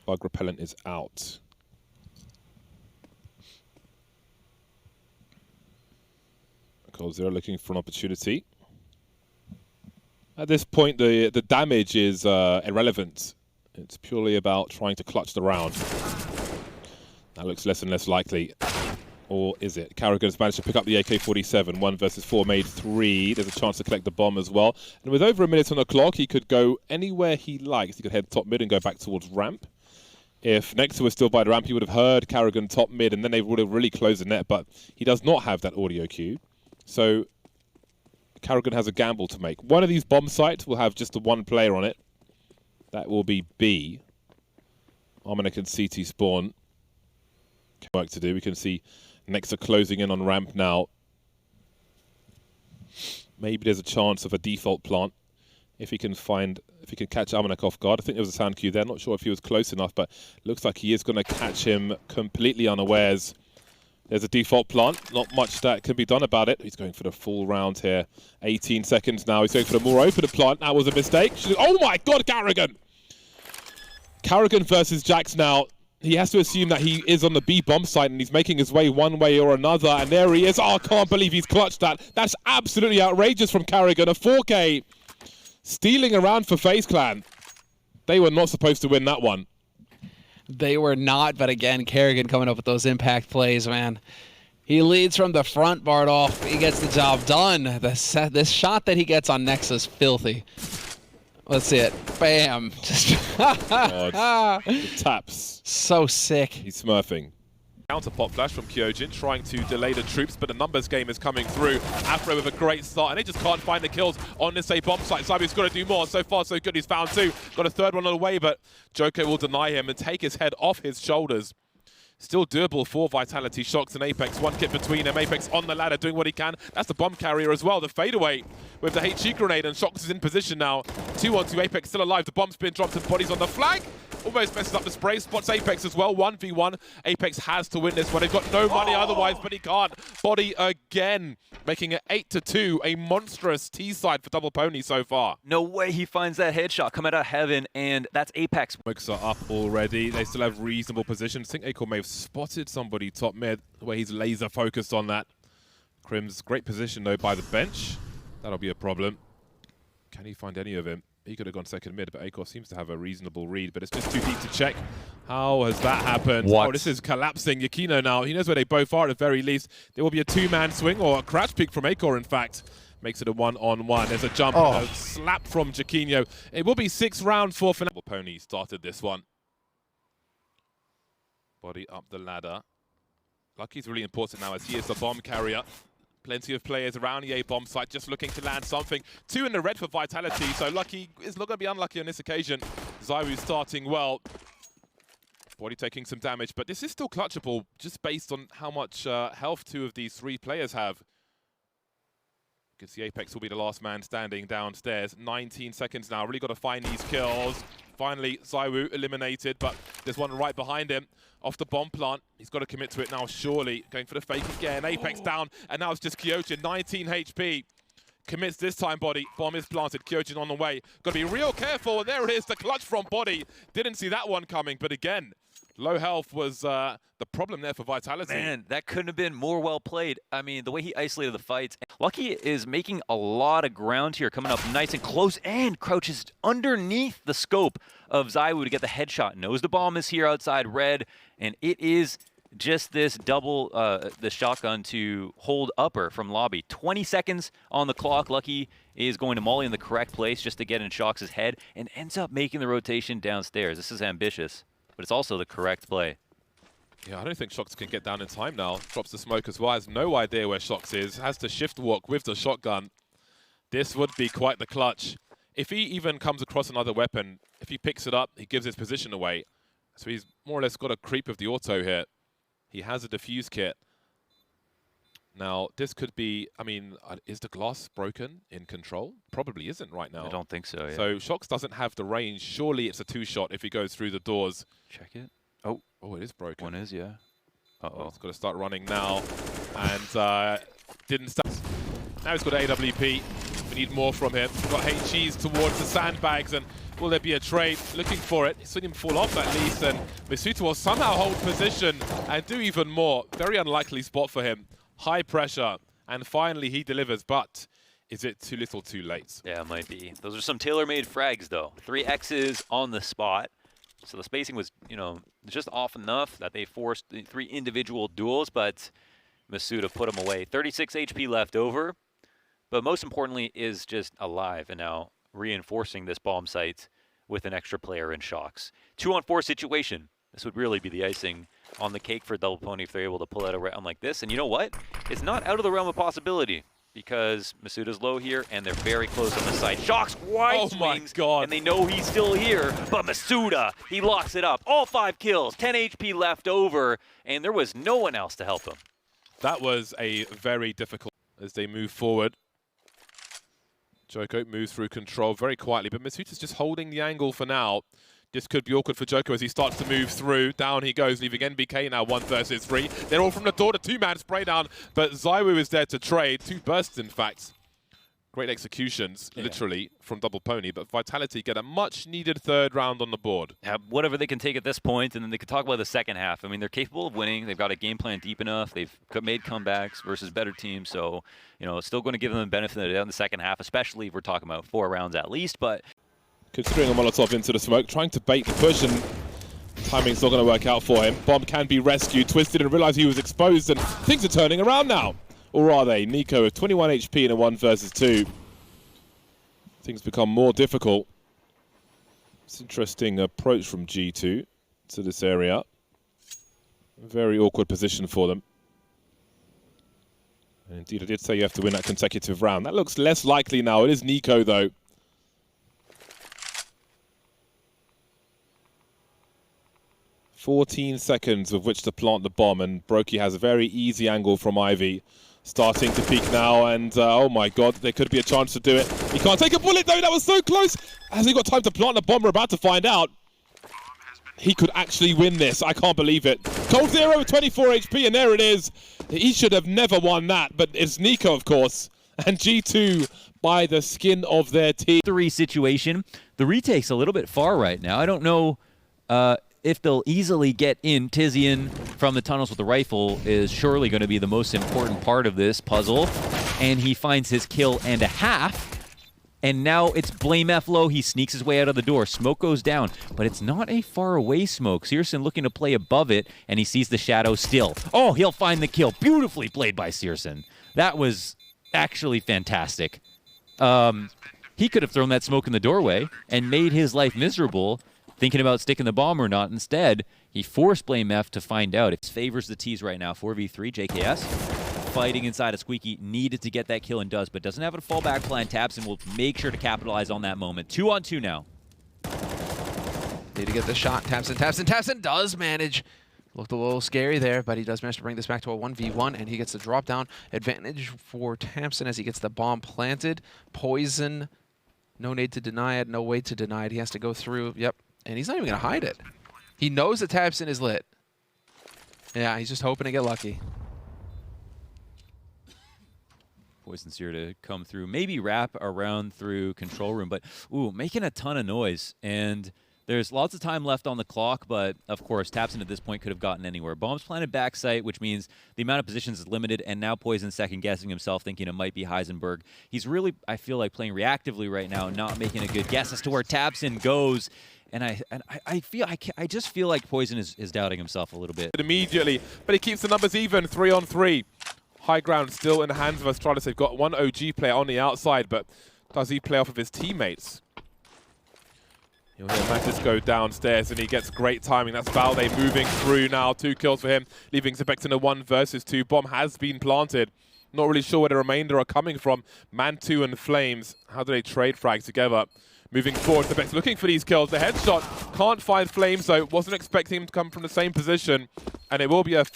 Bug repellent is out. Zero looking for an opportunity. At this point, the damage is irrelevant. It's purely about trying to clutch the round. That looks less and less likely. Or is it? Karrigans managed to pick up the AK-47. 1 versus 4 made 3. There's a chance to collect the bomb as well. And with over a minute on the clock, he could go anywhere he likes. He could head top mid and go back towards ramp. If Nexus was still by the ramp, he would have heard Karrigan top mid, and then they would have really closed the net. But he does not have that audio cue. So Karrigan has a gamble to make. One of these bomb sites will have just the one player on it. That will be B. Armanic and CT spawn. Work to do. We can see Nexa closing in on ramp now. Maybe there's a chance of a default plant if he can catch Armanic off guard. I think there was a sound cue there. Not sure if he was close enough, but looks like he is going to catch him completely unawares. There's a default plant. Not much that can be done about it. He's going for the full round here. 18 seconds now. He's going for the more open plant. That was a mistake. Oh my God, Karrigan! Karrigan versus Jax now. He has to assume that he is on the B bomb site and he's making his way one way or another. And there he is. Oh, I can't believe he's clutched that. That's absolutely outrageous from Karrigan. A 4K stealing around for FaZe Clan. They were not supposed to win that one. They were not, but again, Karrigan coming up with those impact plays, man. He leads from the front, Bardolph. He gets the job done. This shot that he gets on Nexus, filthy. Let's see it. Bam. Just the taps. So sick. He's smurfing. Counter pop flash from Kyojin, trying to delay the troops, but the numbers game is coming through. Afro with a great start, and they just can't find the kills on this bomb site. Zabi's got to do more. So far, so good. He's found 2. Got a 3rd one on the way, but Joko will deny him and take his head off his shoulders. Still doable for Vitality. Shox and Apex, 1 kit between them. Apex on the ladder, doing what he can. That's the bomb carrier as well. The fadeaway with the HG grenade, and Shox is in position now. 2-on-2, Apex still alive. The bomb's been dropped and Body's on the flank. Almost messes up the spray. Spots Apex as well. 1v1. Apex has to win this one. They've got no money otherwise, but he can't. Body again, making it 8-2. A monstrous T-side for Double Pony so far. No way he finds that headshot coming out of heaven, and that's Apex. Smokes are up already. They still have reasonable positions. I think Acorn may have spotted somebody top mid, where he's laser focused on that. Crim's great position though by the bench. That'll be a problem. Can he find any of him? He could have gone second mid, but Akor seems to have a reasonable read, but it's just too deep to check. How has that happened? What? Oh, this is collapsing. Yakino now, he knows where they both are at the very least. There will be a 2-man swing, or a crouch peek from Akor, in fact. Makes it a 1-on-1. There's a jump, a slap from Jakino. It will be 6th round for Double Pony started this one. Body up the ladder. Lucky's really important now as he is the bomb carrier. Plenty of players around the A-bomb site just looking to land something. 2 in the red for Vitality, so Lucky is not going to be unlucky on this occasion. Zyru starting well. Body taking some damage, but this is still clutchable just based on how much health 2 of these 3 players have. You can see Apex will be the last man standing downstairs. 19 seconds now, really got to find these kills. Finally, Zyru eliminated, but there's one right behind him. Off the bomb plant. He's got to commit to it now, surely. Going for the fake again. Apex down, and now it's just Kyojin. 19 HP. Commits this time, Body. Bomb is planted. Kyojin on the way. Got to be real careful, and there it is, the clutch from Body. Didn't see that one coming, but again, low health was the problem there for Vitality. Man, that couldn't have been more well played. I mean, the way he isolated the fights. Lucky is making a lot of ground here, coming up nice and close, and crouches underneath the scope of Zywu to get the headshot. Knows the bomb is here outside red, and it is just this double, the shotgun to hold upper from lobby. 20 seconds on the clock. Lucky is going to molly in the correct place just to get in Shox's head, and ends up making the rotation downstairs. This is ambitious, but it's also the correct play. Yeah, I don't think Shox can get down in time now. Drops the smoke as well. Has no idea where Shox is. Has to shift walk with the shotgun. This would be quite the clutch. If he even comes across another weapon, if he picks it up, he gives his position away. So he's more or less got a creep of the auto here. He has a defuse kit. Now, this could be, I mean, is the glass broken in control? Probably isn't right now. I don't think so, yeah. So Shox doesn't have the range. Surely it's a 2-shot if he goes through the doors. Check it. Oh, it is broken. One is, yeah. Uh-oh. It's got to start running now. And didn't start. Now he's got AWP. We need more from him. We've got HGs towards the sandbags, and will there be a trade? Looking for it. Seen him fall off at least, and masuta will somehow hold position and do even more. Very unlikely spot for him. High pressure, and finally he delivers, but is it too little too late? Yeah, it might be. Those are some tailor-made frags, though. 3 X's on the spot. So the spacing was, just off enough that they forced the 3 individual duels, but masuta put him away. 36 HP left over, but most importantly is just alive and now reinforcing this bomb site with an extra player in Shocks. 2-on-4 situation. This would really be the icing on the cake for Double Pony if they're able to pull out a round like this. And you know what? It's not out of the realm of possibility because masuta's low here and they're very close on the side. Shocks wide swings, and they know he's still here, but masuta, he locks it up. All 5 kills, 10 HP left over, and there was no one else to help him. That was a very difficult as they move forward. Joko moves through control very quietly, but masuta's just holding the angle for now. This could be awkward for Joko as he starts to move through. Down he goes, leaving NBK now 1 versus 3. They're all from the door, the 2-man spray down, but ZywOo is there to trade. 2 bursts, in fact. Great executions, literally, from Double Pony, but Vitality get a much-needed 3rd round on the board. Yeah, whatever they can take at this point, and then they can talk about the second half. I mean, they're capable of winning. They've got a game plan deep enough. They've made comebacks versus better teams, so, it's still going to give them the benefit of the doubt in the second half, especially if we're talking about 4 rounds at least, but... Considering a Molotov into the smoke, trying to bait the push, and timing's not going to work out for him. Bomb can be rescued. Twisted and realized he was exposed, and things are turning around now. Or are they? Nico with 21 HP in a 1 versus 2. Things become more difficult. It's an interesting approach from G2 to this area. Very awkward position for them. And indeed, I did say you have to win that consecutive round. That looks less likely now. It is Nico, though. 14 seconds with which to plant the bomb, and Brokey has a very easy angle from Ivy. Starting to peek now, and oh my god, there could be a chance to do it. He can't take a bullet though, that was so close! Has he got time to plant the bomb? We're about to find out. He could actually win this, I can't believe it. Cold Zero with 24 HP, and there it is. He should have never won that, but it's Nico, of course. And G2 by the skin of their teeth. 3 situation. The retake's a little bit far right now. I don't know if they'll easily get in. Tizian from the tunnels with the rifle is surely going to be the most important part of this puzzle. And he finds his kill and a half. And now it's Blame F low. He sneaks his way out of the door. Smoke goes down, but it's not a far away smoke. Searson looking to play above it, and he sees the shadow still. Oh, he'll find the kill. Beautifully played by Searson. That was actually fantastic. He could have thrown that smoke in the doorway and made his life miserable, thinking about sticking the bomb or not. Instead, he forced Blame F to find out. It favors the T's right now. 4v3, JKS fighting inside of Squeaky. Needed to get that kill and does, but doesn't have a fallback plan. Tabson will make sure to capitalize on that moment. 2-on-2 now. Need to get the shot. Tabson does manage. Looked a little scary there, but he does manage to bring this back to a 1v1, and he gets the drop down advantage for Tabson as he gets the bomb planted. Poison, no need to deny it, no way to deny it. He has to go through, yep. And he's not even going to hide it. He knows that Tabson is lit. Yeah, he's just hoping to get lucky. Poison's here to come through. Maybe wrap around through control room, but ooh, making a ton of noise. And there's lots of time left on the clock, but of course, Tabson at this point could have gotten anywhere. Bombs planted backside, which means the amount of positions is limited, and now Poison's second-guessing himself, thinking it might be Heisenberg. He's really, I feel like, playing reactively right now, not making a good guess as to where Tabson goes. And I just feel like Poison is doubting himself a little bit. Immediately, but he keeps the numbers even, 3-on-3. High ground still in the hands of Astralis. They've got 1 OG player on the outside, but does he play off of his teammates? You'll hear Mantis go downstairs, and he gets great timing. That's Valde moving through now. 2 kills for him, leaving Zebek in a 1 versus 2. Bomb has been planted. Not really sure where the remainder are coming from. Man2 and Flames, how do they trade frags together? Moving forward, Zebek looking for these kills. The headshot can't find Flames, though. Wasn't expecting him to come from the same position, and it will be a 5th